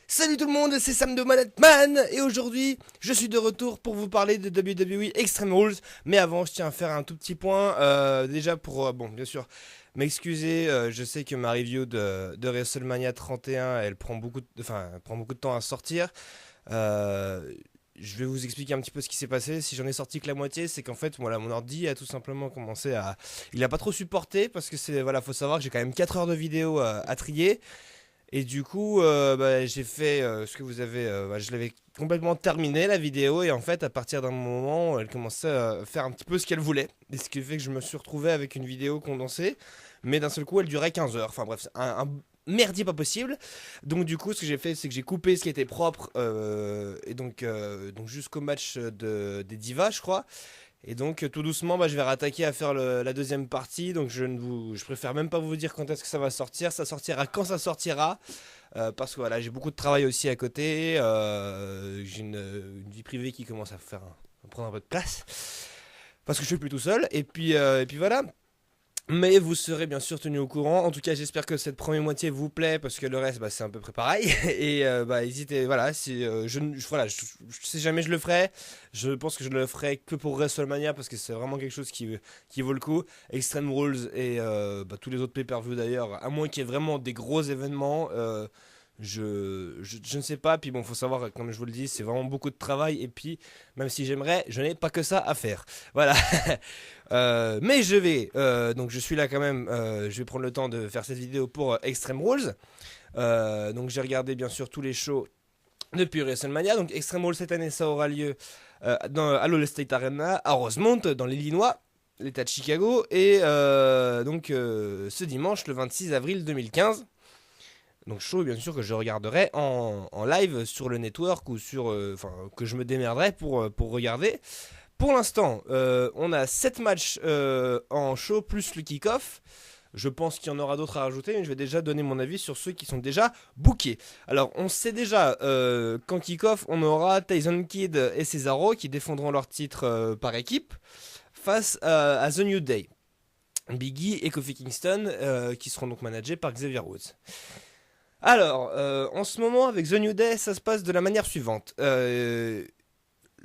Salut tout le monde, c'est Sam de Manetman et aujourd'hui je suis de retour pour vous parler de WWE Extreme Rules. Mais avant, je tiens à faire un tout petit point. Déjà pour, bon, bien sûr, m'excuser. Je sais que ma review de WrestleMania 31 elle prend elle prend beaucoup de temps à sortir. Je vais vous expliquer un petit peu ce qui s'est passé. Si j'en ai sorti que la moitié, c'est qu'en fait, voilà, mon ordi a tout simplement commencé à. Il a pas trop supporté parce que voilà, faut savoir que j'ai quand même 4 heures de vidéo à trier. Et du coup, j'ai fait ce que vous avez. Je l'avais complètement terminé la vidéo et en fait, à partir d'un moment, elle commençait à faire un petit peu ce qu'elle voulait. Et ce qui fait que je me suis retrouvé avec une vidéo condensée, mais d'un seul coup, elle durait 15 heures. Enfin bref, c'est un merdier pas possible. Donc du coup, ce que j'ai fait, c'est que j'ai coupé ce qui était propre et donc jusqu'au match des Divas, je crois. Et donc tout doucement, je vais rattaquer à faire la deuxième partie. Donc je préfère même pas vous dire quand est-ce que ça va sortir. Ça sortira quand ça sortira. Parce que voilà, j'ai beaucoup de travail aussi à côté. J'ai une vie privée qui commence à prendre un peu de place. Parce que je suis plus tout seul. Et puis voilà. Mais vous serez bien sûr tenu au courant. En tout cas, j'espère que cette première moitié vous plaît parce que le reste, c'est à peu près pareil. Et hésitez, voilà, si voilà, je sais jamais je le ferai. Je pense que je ne le ferai que pour WrestleMania parce que c'est vraiment quelque chose qui vaut le coup. Extreme Rules et tous les autres pay-per-view d'ailleurs, à moins qu'il y ait vraiment des gros événements. Je ne sais pas, puis bon, faut savoir, comme je vous le dis, c'est vraiment beaucoup de travail, et puis, même si j'aimerais, je n'ai pas que ça à faire. Voilà. Mais donc je suis là quand même, je vais prendre le temps de faire cette vidéo pour Extreme Rules. Donc j'ai regardé bien sûr tous les shows depuis WrestleMania. Donc Extreme Rules cette année, ça aura lieu à l'All State Arena, à Rosemont, dans l'Illinois, l'État de Chicago, et ce dimanche, le 26 avril 2015. Donc show bien sûr que je regarderai en live sur le network ou que je me démerderai pour regarder. Pour l'instant, on a 7 matchs en show plus le kick-off. Je pense qu'il y en aura d'autres à rajouter, mais je vais déjà donner mon avis sur ceux qui sont déjà bookés. Alors, on sait déjà qu'en kick-off, on aura Tyson Kidd et Cesaro qui défendront leur titre par équipe face à The New Day. Biggie et Kofi Kingston qui seront donc managés par Xavier Woods. Alors, en ce moment, avec The New Day, ça se passe de la manière suivante.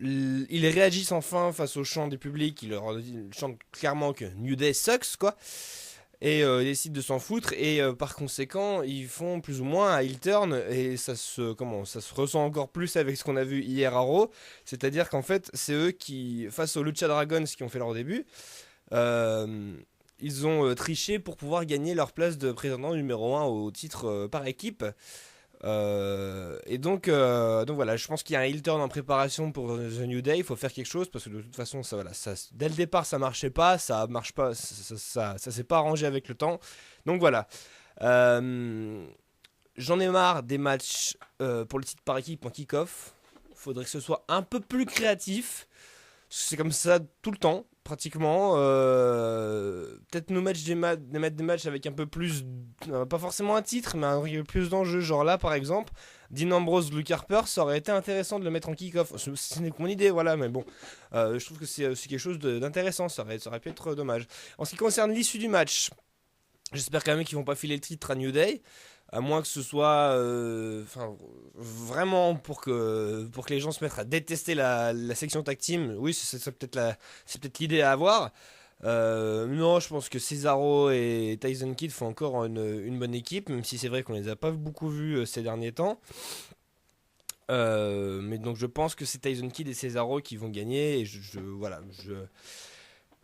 Ils réagissent enfin face au chant du public. Ils chantent clairement que New Day sucks, quoi. Et ils décident de s'en foutre. Et par conséquent, ils font plus ou moins un heel turn. Et ça se ressent encore plus avec ce qu'on a vu hier à Raw. C'est-à-dire qu'en fait, c'est eux qui, face aux Lucha Dragons qui ont fait leur début, euh, ils ont triché pour pouvoir gagner leur place de prétendant numéro 1 au titre par équipe. Donc voilà, je pense qu'il y a un heel turn en préparation pour The New Day. Il faut faire quelque chose parce que de toute façon, dès le départ, ça marchait pas, ça marche pas, ça s'est pas arrangé avec le temps. Donc voilà. Euh, J'en ai marre des matchs pour le titre par équipe en kick-off. Faudrait que ce soit un peu plus créatif. C'est comme ça tout le temps, pratiquement. Peut-être nous mettre des matchs avec un peu plus. Pas forcément un titre, mais un peu plus d'enjeux. Genre là, par exemple, Dean Ambrose, Luke Harper, ça aurait été intéressant de le mettre en kick-off. Ce n'est que mon idée, voilà, mais bon. Je trouve que c'est aussi quelque chose d'intéressant. Ça aurait pu être dommage. En ce qui concerne l'issue du match, j'espère quand même qu'ils vont pas filer le titre à New Day. À moins que ce soit vraiment pour que les gens se mettent à détester la section tag team. Oui, c'est peut-être l'idée à avoir. Non, je pense que Cesaro et Tyson Kidd font encore une bonne équipe, même si c'est vrai qu'on les a pas beaucoup vus ces derniers temps. Mais donc je pense que c'est Tyson Kidd et Cesaro qui vont gagner. Et voilà,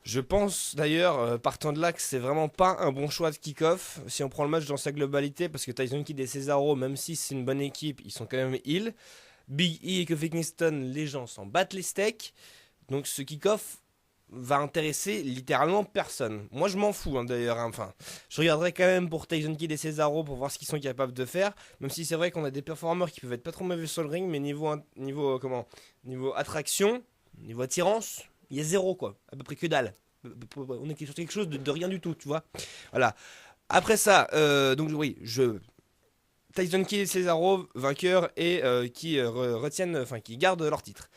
je pense d'ailleurs, partant de là, que c'est vraiment pas un bon choix de kick-off. Si on prend le match dans sa globalité, parce que Tyson Kidd et Cesaro, même si c'est une bonne équipe, ils sont quand même heal. Big E et Kofi Kingston, les gens s'en battent les steaks. Donc ce kick-off va intéresser littéralement personne. Moi je m'en fous d'ailleurs. Enfin, je regarderai quand même pour Tyson Kidd et Cesaro pour voir ce qu'ils sont capables de faire. Même si c'est vrai qu'on a des performeurs qui peuvent être pas trop mauvais sur le ring, mais niveau attraction, niveau attirance, il y a zéro quoi, à peu près que dalle. On est sur quelque chose de rien du tout, tu vois. Voilà. Après ça, donc oui, Tyson Kidd et Cesaro vainqueurs et qui gardent leur titre.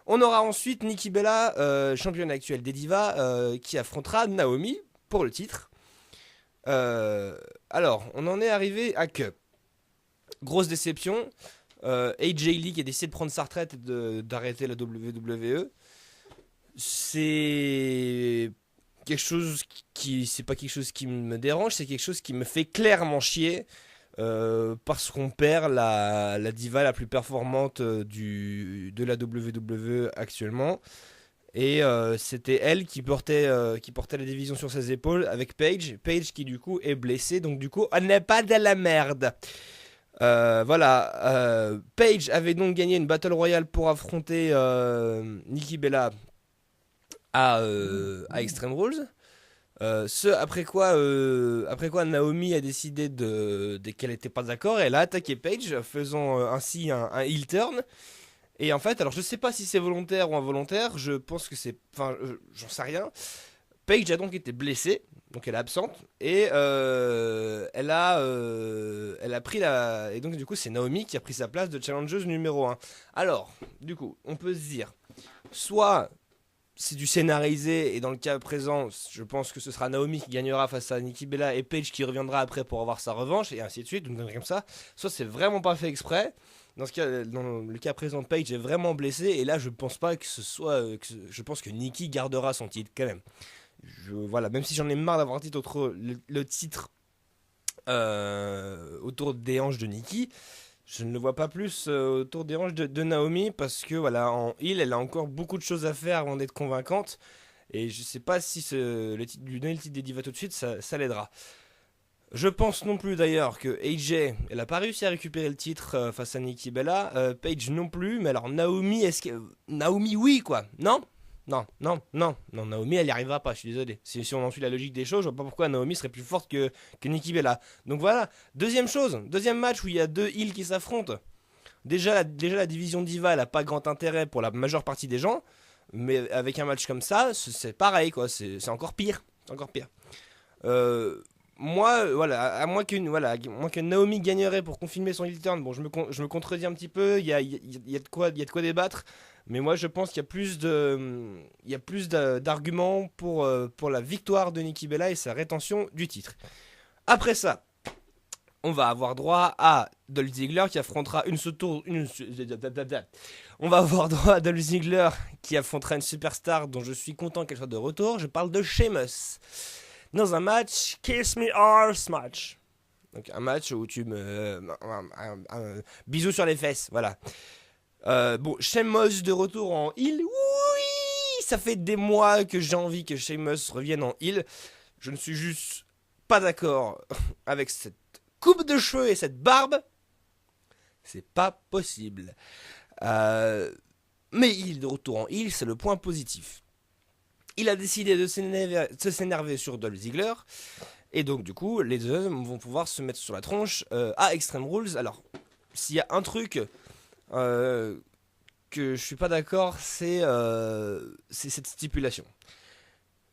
On aura ensuite Nikki Bella, championne actuelle des Divas, qui affrontera Naomi pour le titre. Alors, on en est arrivé à que grosse déception. AJ Lee qui a décidé de prendre sa retraite et d'arrêter la WWE. C'est quelque chose c'est pas quelque chose qui me dérange, c'est quelque chose qui me fait clairement chier. Parce qu'on perd la diva la plus performante de la WWE actuellement. Et c'était elle qui portait la division sur ses épaules avec Paige. Paige qui du coup est blessée, donc du coup on n'est pas de la merde. Voilà, Paige avait donc gagné une Battle Royale pour affronter Nikki Bella à Extreme Rules. Après quoi Naomi a décidé qu'elle n'était pas d'accord et elle a attaqué Paige, faisant ainsi un heel turn. Et en fait, alors je sais pas si c'est volontaire ou involontaire, je pense que c'est. Enfin, j'en sais rien. Paige a donc été blessée, donc elle est absente, et elle a pris la. Et donc du coup, c'est Naomi qui a pris sa place de challengeuse numéro 1. Alors, du coup, on peut se dire, soit c'est du scénarisé, et dans le cas présent, je pense que ce sera Naomi qui gagnera face à Nikki Bella et Paige qui reviendra après pour avoir sa revanche, et ainsi de suite, donc comme ça. Soit c'est vraiment pas fait exprès. Dans le cas présent, Paige est vraiment blessée, et là je pense pas que ce soit. Je pense que Nikki gardera son titre quand même. Voilà, même si j'en ai marre d'avoir dit le titre autour des hanches de Nikki, je ne le vois pas plus autour des hanches de Naomi parce que voilà, en heel, elle a encore beaucoup de choses à faire avant d'être convaincante. Et je sais pas si lui donner le titre des divas tout de suite, ça l'aidera. Je pense non plus d'ailleurs que AJ, elle a pas réussi à récupérer le titre face à Nikki Bella. Paige non plus, mais alors Naomi, Naomi oui quoi, non? Non, Naomi elle y arrivera pas, je suis désolé. Si on en suit la logique des choses, je vois pas pourquoi Naomi serait plus forte que Nikki Bella. Donc voilà, deuxième match où il y a deux heels qui s'affrontent. Déjà la division Diva elle a pas grand intérêt pour la majeure partie des gens, mais avec un match comme ça, c'est pareil quoi, c'est encore pire. C'est encore pire. Moi, voilà, à moins que Naomi gagnerait pour confirmer son heel turn, bon, je me contredis un petit peu, il y a de quoi débattre, mais moi je pense qu'il y a plus d'arguments pour la victoire de Nikki Bella et sa rétention du titre. Après ça, on va avoir droit à Dolph Ziggler qui affrontera on va avoir droit à Dolph Ziggler qui affrontera une superstar dont je suis content qu'elle soit de retour. Je parle de Sheamus. Dans un match, Kiss Me Arse match. Donc un match où tu me... un bisou sur les fesses, voilà. Bon, Sheamus de retour en heel. Oui, ça fait des mois que j'ai envie que Sheamus revienne en heel. Je ne suis juste pas d'accord avec cette coupe de cheveux et cette barbe. C'est pas possible. Mais il de retour en heel, c'est le point positif. Il a décidé de s'énerver sur Dolph Ziggler. Et donc du coup, les deux hommes vont pouvoir se mettre sur la tronche à Extreme Rules. Alors, s'il y a un truc que je suis pas d'accord, c'est cette stipulation.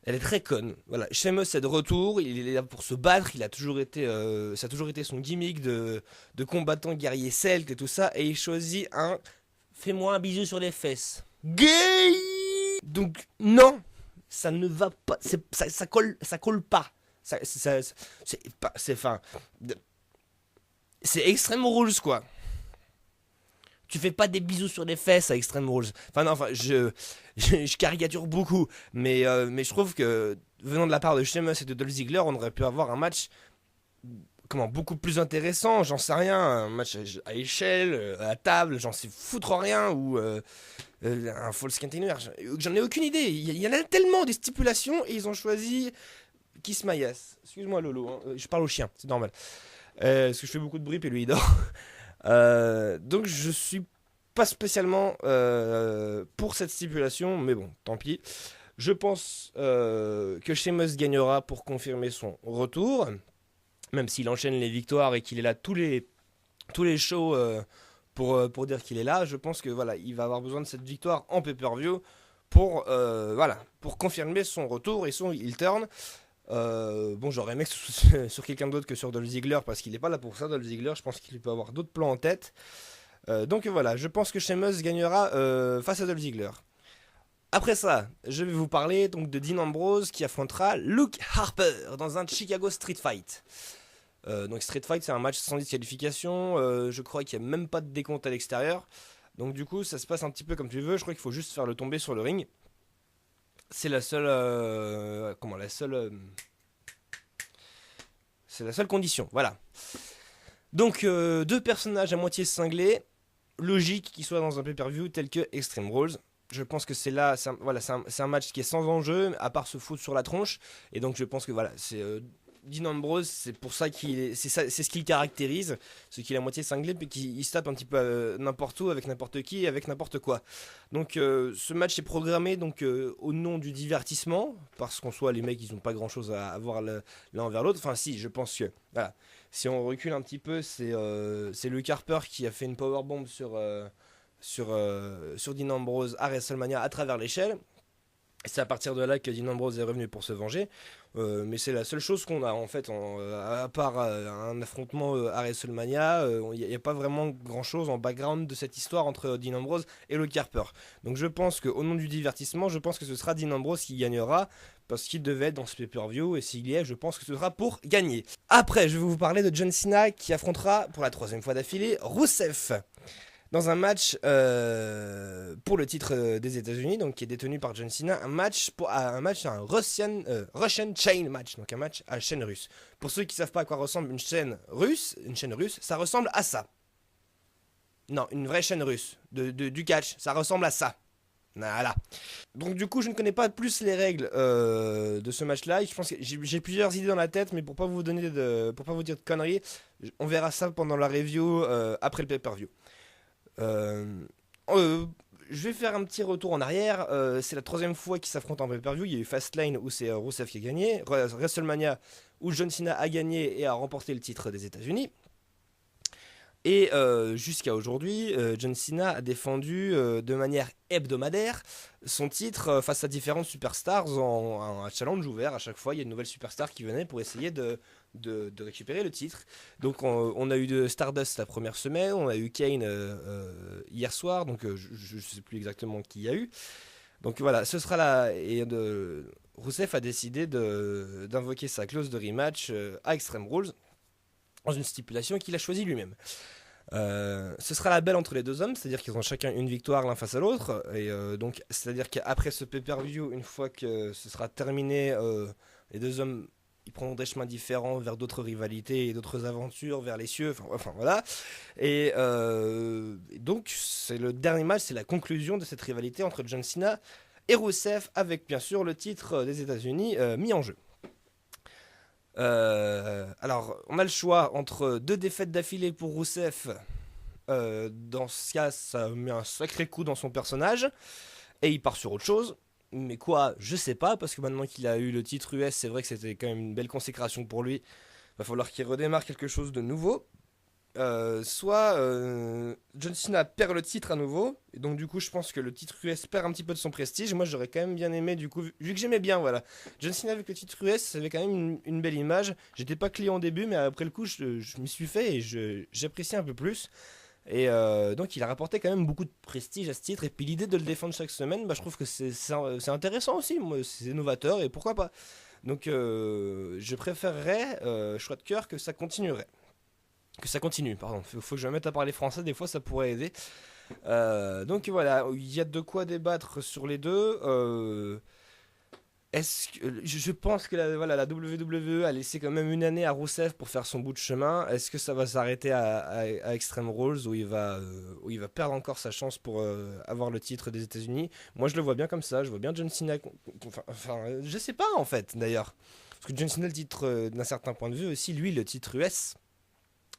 Elle est très conne. Voilà, Sheamus est de retour, il est là pour se battre, ça a toujours été son gimmick de combattant guerrier celte et tout ça, et il choisit un fais-moi un bisou sur les fesses. Gay. Donc non, ça ne va pas, ça colle pas. C'est Extreme Rules quoi. Tu fais pas des bisous sur les fesses à Extreme Rules. Je caricature beaucoup, mais je trouve que venant de la part de Sheamus et de Dolph Ziggler, on aurait pu avoir un match beaucoup plus intéressant. J'en sais rien, un match à échelle, à table, j'en sais foutre rien ou un false continuer. J'en ai aucune idée. Il y en a tellement des stipulations et ils ont choisi Kiss My Ass. Excuse-moi Lolo, hein. Je parle au chien, c'est normal. Parce que je fais beaucoup de bruit et lui il dort. Donc je suis pas spécialement pour cette stipulation, mais bon, tant pis. Je pense que Sheamus gagnera pour confirmer son retour, même s'il enchaîne les victoires et qu'il est là tous les shows pour dire qu'il est là. Je pense que voilà, il va avoir besoin de cette victoire en pay-per-view pour confirmer son retour et son heel turn. Bon, j'aurais aimé que ce soit sur quelqu'un d'autre que sur Dolph Ziggler parce qu'il n'est pas là pour ça. Dolph Ziggler, je pense qu'il peut avoir d'autres plans en tête. Donc voilà, je pense que Sheamus gagnera face à Dolph Ziggler. Après ça, je vais vous parler donc de Dean Ambrose qui affrontera Luke Harper dans un Chicago Street Fight. Donc Street Fight, c'est un match sans disqualification. Je crois qu'il n'y a même pas de décompte à l'extérieur. Donc du coup, ça se passe un petit peu comme tu veux. Je crois qu'il faut juste faire le tomber sur le ring. C'est la seule... c'est la seule condition, voilà. Donc, deux personnages à moitié cinglés. Logique qu'ils soient dans un pay-per-view tel que Extreme Rules. Je pense que c'est là, c'est un match qui est sans enjeu, à part se foutre sur la tronche. Et donc je pense que voilà, c'est Dean Ambrose, c'est pour ça c'est ce qui le caractérise, ce qu'il est à moitié cinglé, puis qu'il se tape un petit peu n'importe où, avec n'importe qui, avec n'importe quoi. Donc ce match est programmé donc au nom du divertissement, parce qu'en soi les mecs ils n'ont pas grand chose à voir l'un envers l'autre. Enfin si, je pense que voilà, si on recule un petit peu, c'est Luke Harper qui a fait une powerbomb sur Dean Ambrose à WrestleMania à travers l'échelle. C'est à partir de là que Dean Ambrose est revenu pour se venger. Mais c'est la seule chose qu'on a en fait, à part un affrontement à WrestleMania. Il n'y a pas vraiment grand chose en background de cette histoire entre Dean Ambrose et Luke Harper. Donc je pense qu'au nom du divertissement, je pense que ce sera Dean Ambrose qui gagnera. Parce qu'il devait être dans ce pay-per-view. Et s'il y est, je pense que ce sera pour gagner. Après, je vais vous parler de John Cena qui affrontera pour la 3e fois d'affilée Rusev. Dans un match pour le titre des États-Unis, donc qui est détenu par John Cena, un Russian Chain match, donc un match à chaîne russe. Pour ceux qui ne savent pas à quoi ressemble une chaîne russe, ça ressemble à ça. Non, une vraie chaîne russe du catch, ça ressemble à ça. Voilà. Donc du coup, je ne connais pas plus les règles de ce match-là. Je pense que j'ai plusieurs idées dans la tête, mais pour pas vous dire de conneries, on verra ça pendant la review après le pay-per-view. Je vais faire un petit retour en arrière. C'est la 3e fois qu'ils s'affrontent en pay-per-view. Il y a eu Fastlane où c'est Rusev qui a gagné, WrestleMania où John Cena a gagné et a remporté le titre des États-Unis. Et jusqu'à aujourd'hui, John Cena a défendu de manière hebdomadaire son titre face à différentes superstars en un challenge ouvert. À chaque fois, il y a une nouvelle superstar qui venait pour essayer de récupérer le titre. Donc on a eu de Stardust la première semaine, on a eu Kane hier soir, donc je ne sais plus exactement qui il y a eu. Donc voilà, ce sera là. Et Rusev a décidé d'invoquer sa clause de rematch à Extreme Rules dans une stipulation qu'il a choisie lui-même. Ce sera la belle entre les deux hommes, c'est-à-dire qu'ils ont chacun une victoire l'un face à l'autre, et donc c'est-à-dire qu'après ce pay-per-view, une fois que ce sera terminé, les deux hommes ils prendront des chemins différents vers d'autres rivalités et d'autres aventures vers les cieux, enfin voilà. Et donc c'est le dernier match, c'est la conclusion de cette rivalité entre John Cena et Rusev, avec bien sûr le titre des États-Unis mis en jeu. Alors, on a le choix entre 2 défaites d'affilée pour Rusev. Dans ce cas, ça met un sacré coup dans son personnage. Et il part sur autre chose. Mais quoi, je sais pas, parce que maintenant qu'il a eu le titre US, c'est vrai que c'était quand même une belle consécration pour lui. Va falloir qu'il redémarre quelque chose de nouveau. Soit John Cena perd le titre à nouveau, et donc du coup je pense que le titre US perd un petit peu de son prestige. Moi j'aurais quand même bien aimé, du coup, vu que j'aimais bien, voilà, John Cena avec le titre US, ça avait quand même une belle image. J'étais pas client au début, mais après le coup je m'y suis fait et j'apprécie un peu plus. Et donc il a rapporté quand même beaucoup de prestige à ce titre, et puis l'idée de le défendre chaque semaine, bah, je trouve que c'est intéressant aussi, moi, c'est novateur et pourquoi pas. Donc je préférerais, choix de cœur, que ça continuerait. Que ça continue, pardon. Faut que je me mette à parler français, des fois ça pourrait aider. Donc voilà, il y a de quoi débattre sur les deux. Je pense que la WWE a laissé quand même une année à Rusev pour faire son bout de chemin. Est-ce que ça va s'arrêter à Extreme Rules où il va perdre encore sa chance pour avoir le titre des États-Unis? Moi je le vois bien comme ça, je vois bien John Cena. Enfin, je sais pas en fait d'ailleurs. Parce que John Cena, le titre d'un certain point de vue aussi, lui le titre US.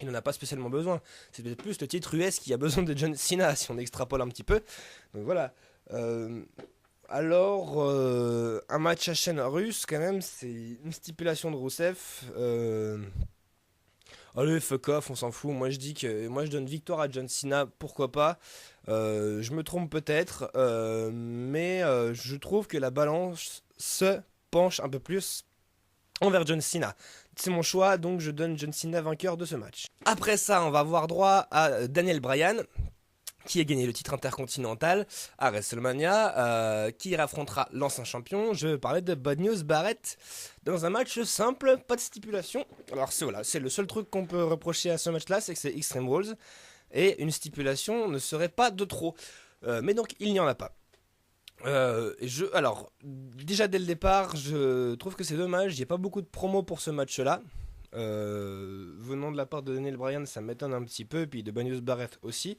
Il n'en a pas spécialement besoin. C'est peut-être plus le titre US qui a besoin de John Cena, si on extrapole un petit peu. Donc voilà. Alors, un match à chaîne russe, quand même, c'est une stipulation de Rusev. Allez, fuck off, on s'en fout. Moi, je donne victoire à John Cena, pourquoi pas. Je me trompe peut-être, mais je trouve que la balance se penche un peu plus envers John Cena. C'est mon choix, donc je donne John Cena vainqueur de ce match. Après ça, on va avoir droit à Daniel Bryan, qui a gagné le titre intercontinental à WrestleMania, qui affrontera l'ancien champion. Je parlais de Bad News Barrett dans un match simple, pas de stipulation. Alors c'est le seul truc qu'on peut reprocher à ce match-là, c'est que c'est Extreme Rules et une stipulation ne serait pas de trop. Mais donc il n'y en a pas. Alors, déjà dès le départ, je trouve que c'est dommage, il n'y a pas beaucoup de promos pour ce match-là. Venant de la part de Daniel Bryan, ça m'étonne un petit peu, puis de Bad News Barrett aussi.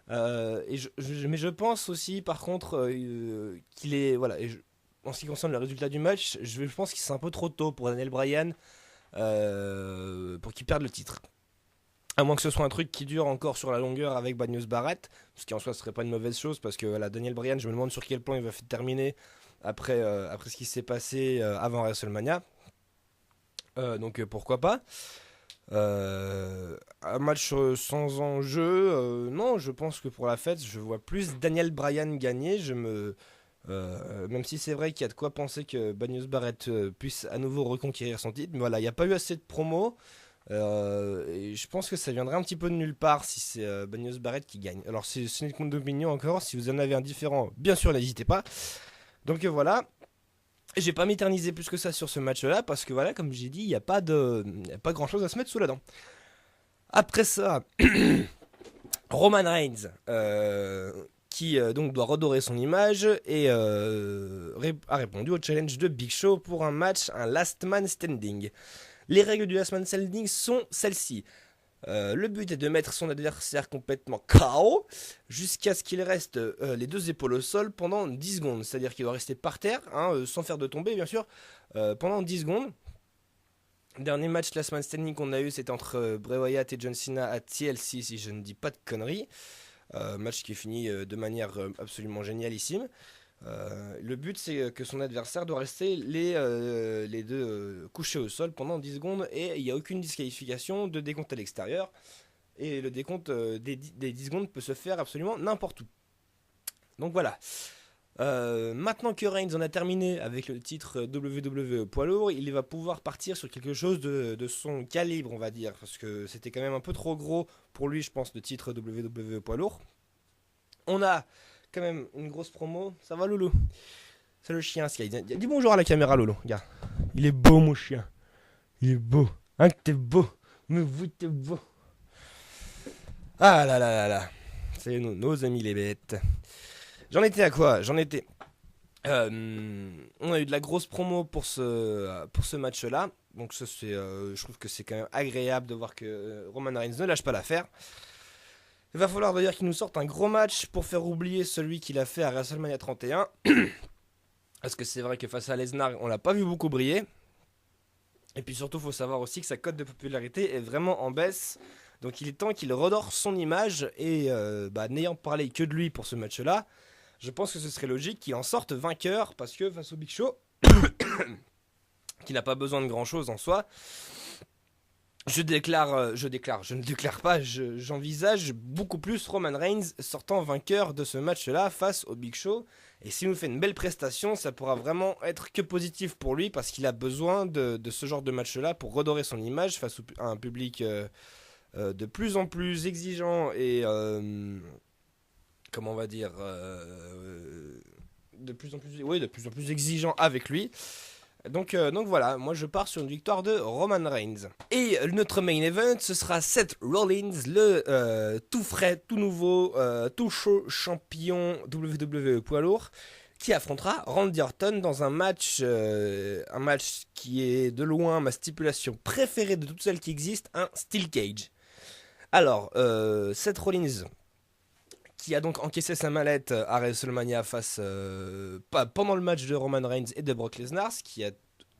Mais je pense aussi, par contre, qu'il est. Voilà, en ce qui concerne le résultat du match, je pense que c'est un peu trop tôt pour Daniel Bryan pour qu'il perde le titre. À moins que ce soit un truc qui dure encore sur la longueur avec Bad News Barrett, ce qui en soi serait pas une mauvaise chose, parce que voilà, Daniel Bryan, je me demande sur quel plan il va terminer après ce qui s'est passé avant WrestleMania. Donc pourquoi pas. Un match sans enjeu, non, je pense que pour la fête, je vois plus Daniel Bryan gagner. Même si c'est vrai qu'il y a de quoi penser que Bad News Barrett puisse à nouveau reconquérir son titre, mais voilà, il n'y a pas eu assez de promos. Et je pense que ça viendrait un petit peu de nulle part si c'est Bad News Barrett qui gagne. Alors, c'est une compte d'opinion encore. Si vous en avez un différent, bien sûr, n'hésitez pas. Donc voilà. J'ai pas m'éterniser plus que ça sur ce match-là parce que voilà, comme j'ai dit, il n'y a pas grand chose à se mettre sous la dent. Après ça, Roman Reigns, qui donc doit redorer son image et a répondu au challenge de Big Show pour un match, un Last Man Standing. Les règles du Last Man Standing sont celles-ci. Le but est de mettre son adversaire complètement KO jusqu'à ce qu'il reste les deux épaules au sol pendant 10 secondes. C'est-à-dire qu'il doit rester par terre, sans faire de tomber bien sûr, pendant 10 secondes. Le dernier match Last Man Standing qu'on a eu, c'était entre Bray Wyatt et John Cena à TLC, si je ne dis pas de conneries. Match qui est fini de manière absolument génialissime. Le but, c'est que son adversaire doit rester les deux couchés au sol pendant 10 secondes et il n'y a aucune disqualification de décompte à l'extérieur. Et le décompte des 10 secondes peut se faire absolument n'importe où. Donc voilà. Maintenant que Reigns en a terminé avec le titre WWE poids lourd, il va pouvoir partir sur quelque chose de son calibre, on va dire. Parce que c'était quand même un peu trop gros pour lui, je pense, le titre WWE poids lourd. On a quand même une grosse promo. Ça va, Loulou? C'est le chien, Sky. Dis bonjour à la caméra, Loulou. Regarde. Il est beau, mon chien. Il est beau. Hein, que t'es beau. Mais vous, t'es beau. Ah là là là là. C'est nos amis les bêtes. J'en étais à quoi? On a eu de la grosse promo pour ce match-là. Donc ça, je trouve que c'est quand même agréable de voir que Roman Reigns ne lâche pas l'affaire. Il va falloir d'ailleurs qu'il nous sorte un gros match pour faire oublier celui qu'il a fait à WrestleMania 31. Parce que c'est vrai que face à Lesnar, on l'a pas vu beaucoup briller. Et puis surtout, il faut savoir aussi que sa cote de popularité est vraiment en baisse. Donc il est temps qu'il redore son image. Et n'ayant parlé que de lui pour ce match-là, je pense que ce serait logique qu'il en sorte vainqueur. Parce que face au Big Show, qui n'a pas besoin de grand-chose en soi, je ne déclare pas, j'envisage beaucoup plus Roman Reigns sortant vainqueur de ce match-là face au Big Show. Et s'il nous fait une belle prestation, ça pourra vraiment être que positif pour lui parce qu'il a besoin de ce genre de match-là pour redorer son image face à un public de plus en plus exigeant et comment on va dire de plus en plus exigeant avec lui. Donc voilà, moi je pars sur une victoire de Roman Reigns. Et notre main event, ce sera Seth Rollins, le tout frais, tout nouveau, tout chaud champion WWE poids lourd, qui affrontera Randy Orton dans un match qui est de loin ma stipulation préférée de toutes celles qui existent, un Steel Cage. Alors, Seth Rollins, qui a donc encaissé sa mallette à WrestleMania pendant le match de Roman Reigns et de Brock Lesnar, ce qui a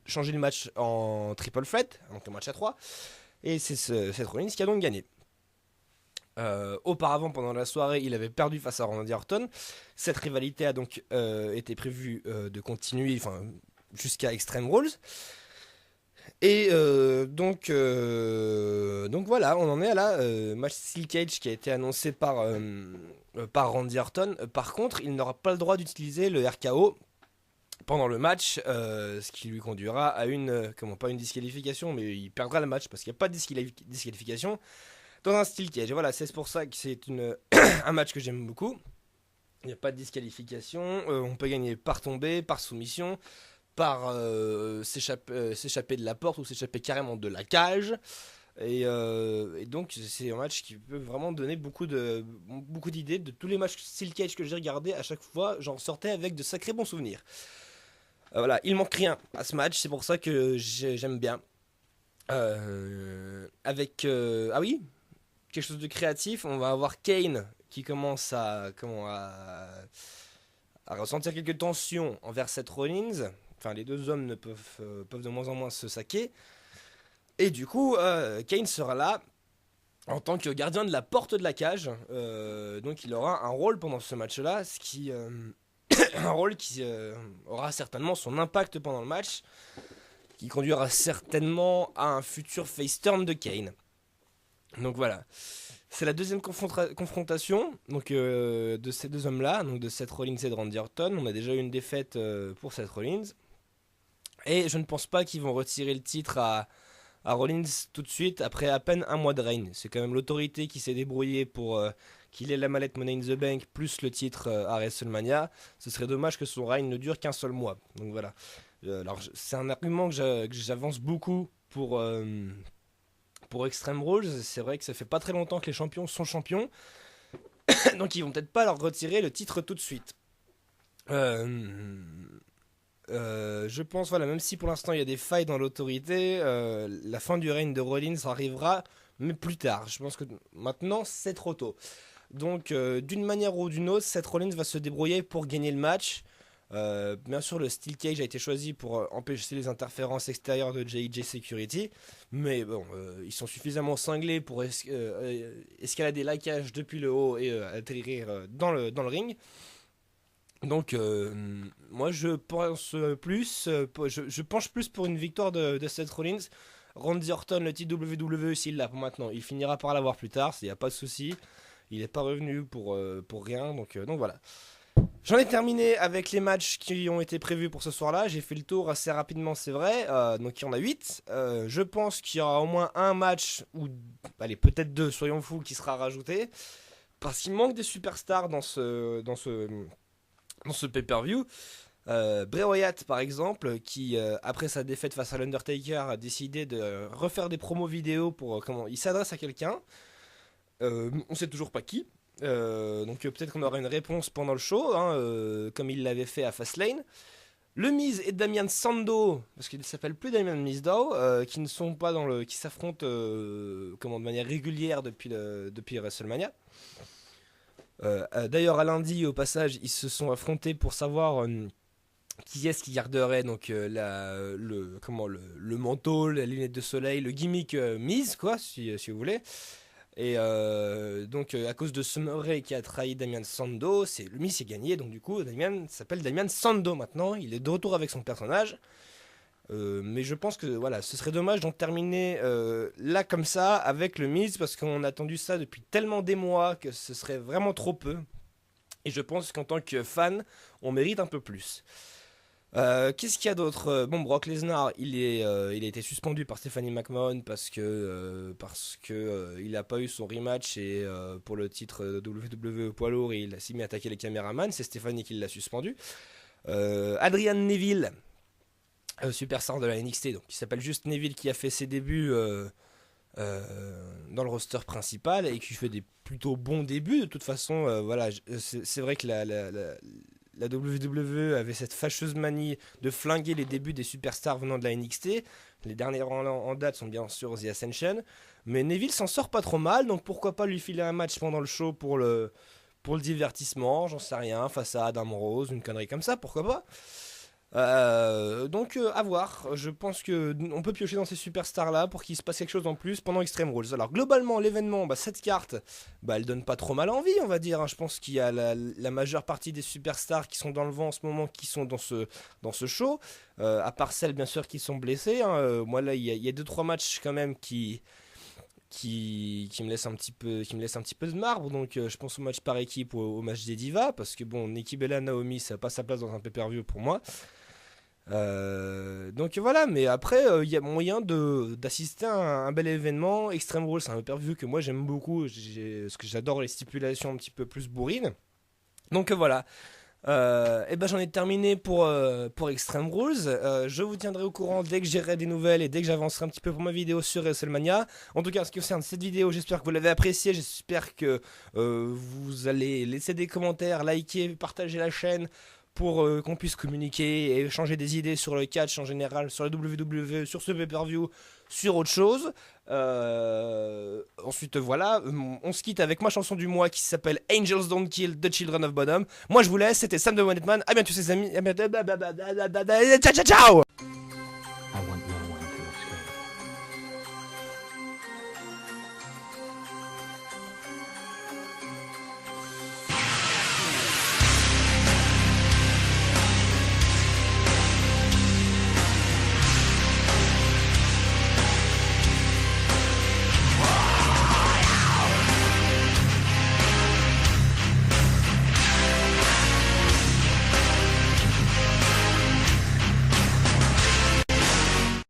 changé le match en triple threat, donc un match à 3, et c'est Seth Rollins qui a donc gagné. Auparavant, pendant la soirée, il avait perdu face à Randy Orton. Cette rivalité a donc été prévue de continuer jusqu'à Extreme Rules. Et donc voilà, on en est à la match Steel Cage qui a été annoncé par Randy Orton. Par contre, il n'aura pas le droit d'utiliser le RKO pendant le match, ce qui lui conduira à pas une disqualification, mais il perdra le match parce qu'il n'y a pas de disqualification. dans un steel cage. Et voilà, c'est pour ça que c'est un match que j'aime beaucoup. Il n'y a pas de disqualification, on peut gagner par tombée, par soumission, par s'échapper de la porte ou s'échapper carrément de la cage. Et donc c'est un match qui peut vraiment donner beaucoup d'idées. De tous les matchs Steel Cage que j'ai regardé, à chaque fois j'en sortais avec de sacrés bons souvenirs. Voilà, il manque rien à ce match, c'est pour ça que j'aime bien. Ah oui, quelque chose de créatif, on va avoir Kane qui commence à ressentir quelques tensions envers Seth Rollins. Enfin, les deux hommes peuvent de moins en moins se saquer. Et du coup, Kane sera là en tant que gardien de la porte de la cage. Donc il aura un rôle pendant ce match-là, un rôle qui aura certainement son impact pendant le match, qui conduira certainement à un futur face turn de Kane. Donc voilà. C'est la deuxième confrontation donc, de ces deux hommes-là, donc de Seth Rollins et de Randy Orton. On a déjà eu une défaite pour Seth Rollins. Et je ne pense pas qu'ils vont retirer le titre à Rollins tout de suite après à peine un mois de règne. C'est quand même l'autorité qui s'est débrouillée pour qu'il ait la mallette Money in the Bank plus le titre à WrestleMania. Ce serait dommage que son règne ne dure qu'un seul mois. Donc voilà. Alors c'est un argument que j'avance beaucoup pour Extreme Rules. C'est vrai que ça fait pas très longtemps que les champions sont champions. Donc ils vont peut-être pas leur retirer le titre tout de suite. Je pense, voilà, même si pour l'instant il y a des failles dans l'autorité, la fin du règne de Rollins arrivera, mais plus tard. Je pense que maintenant c'est trop tôt. Donc, d'une manière ou d'une autre, Seth Rollins va se débrouiller pour gagner le match. Bien sûr, le Steel Cage a été choisi pour empêcher les interférences extérieures de JJ Security, mais bon, ils sont suffisamment cinglés pour escalader la cage depuis le haut et atterrir dans le ring. Donc, moi je pense je penche plus pour une victoire de Seth Rollins. Randy Orton, le titre WWE, s'il l'a pour maintenant, il finira par l'avoir plus tard, il n'y a pas de souci. Il n'est pas revenu pour rien, donc voilà. J'en ai terminé avec les matchs qui ont été prévus pour ce soir-là. J'ai fait le tour assez rapidement, c'est vrai. Donc il y en a 8. Je pense qu'il y aura au moins un match, ou allez, peut-être deux, soyons fous, qui sera rajouté. Parce qu'il manque des superstars dans ce pay-per-view. Bray Wyatt par exemple, qui après sa défaite face à l'Undertaker a décidé de refaire des promos vidéo pour comment il s'adresse à quelqu'un. On sait toujours pas qui. Donc peut-être qu'on aura une réponse pendant le show, hein, comme il l'avait fait à Fastlane. Le Miz et Damian Sandow, parce qu'il ne s'appelle plus Damian Mizdow, qui ne sont pas qui s'affrontent de manière régulière depuis WrestleMania. D'ailleurs à lundi au passage ils se sont affrontés pour savoir qui est-ce qui garderait donc le manteau, la lunette de soleil, le gimmick Miz quoi si vous voulez. Et donc à cause de Summer Rae qui a trahi Damian Sandow, le Miz est gagné, donc du coup Damian s'appelle Damian Sandow maintenant, il est de retour avec son personnage. Mais je pense que voilà, ce serait dommage d'en terminer là comme ça avec le Miz parce qu'on a attendu ça depuis tellement des mois que ce serait vraiment trop peu. Et je pense qu'en tant que fan, on mérite un peu plus. Qu'est-ce qu'il y a d'autre? Bon, Brock Lesnar, il a été suspendu par Stephanie McMahon parce que il n'a pas eu son rematch et pour le titre WWE poids lourd, il s'est mis à attaquer les caméramans. C'est Stephanie qui l'a suspendu. Adrian Neville, superstar de la NXT, donc qui s'appelle juste Neville, qui a fait ses débuts dans le roster principal et qui fait des plutôt bons débuts. De toute façon, voilà, c'est vrai que la WWE avait cette fâcheuse manie de flinguer les débuts des superstars venant de la NXT. Les derniers en date sont bien sûr The Ascension, mais Neville s'en sort pas trop mal, donc pourquoi pas lui filer un match pendant le show pour le divertissement, j'en sais rien, face à Adam Rose, une connerie comme ça, pourquoi pas. Donc à voir, je pense que on peut piocher dans ces superstars là pour qu'il se passe quelque chose en plus pendant Extreme Rules. Alors globalement l'événement, cette carte, elle donne pas trop mal envie on va dire, hein. Je pense qu'il y a la majeure partie des superstars qui sont dans le vent en ce moment qui sont dans ce show, à part celles bien sûr qui sont blessées, hein. Moi là il y a 2-3 matchs quand même qui me laisse un petit peu de marbre, donc je pense au match par équipe ou au match des divas, parce que bon, Nikki Bella, Naomi, ça n'a pas sa place dans un pay-per-view pour moi. Donc voilà, mais après, il y a moyen d'assister à un bel événement. Extreme Rules, c'est un pay-per-view que moi j'aime beaucoup, parce que j'adore les stipulations un petit peu plus bourrines. Donc voilà. Et ben j'en ai terminé pour Extreme Rules. Je vous tiendrai au courant dès que j'aurai des nouvelles et dès que j'avancerai un petit peu pour ma vidéo sur WrestleMania. En tout cas, en ce qui concerne cette vidéo, j'espère que vous l'avez appréciée. J'espère que vous allez laisser des commentaires, liker, partager la chaîne pour qu'on puisse communiquer et échanger des idées sur le catch en général, sur la WWE, sur ce pay-per-view, sur autre chose. Ensuite, voilà, on se quitte avec ma chanson du mois qui s'appelle Angels Don't Kill The Children of Bodom. Moi, je vous laisse, c'était Sam de One Man. À bientôt, les amis. À bientôt. Ciao, ciao, ciao.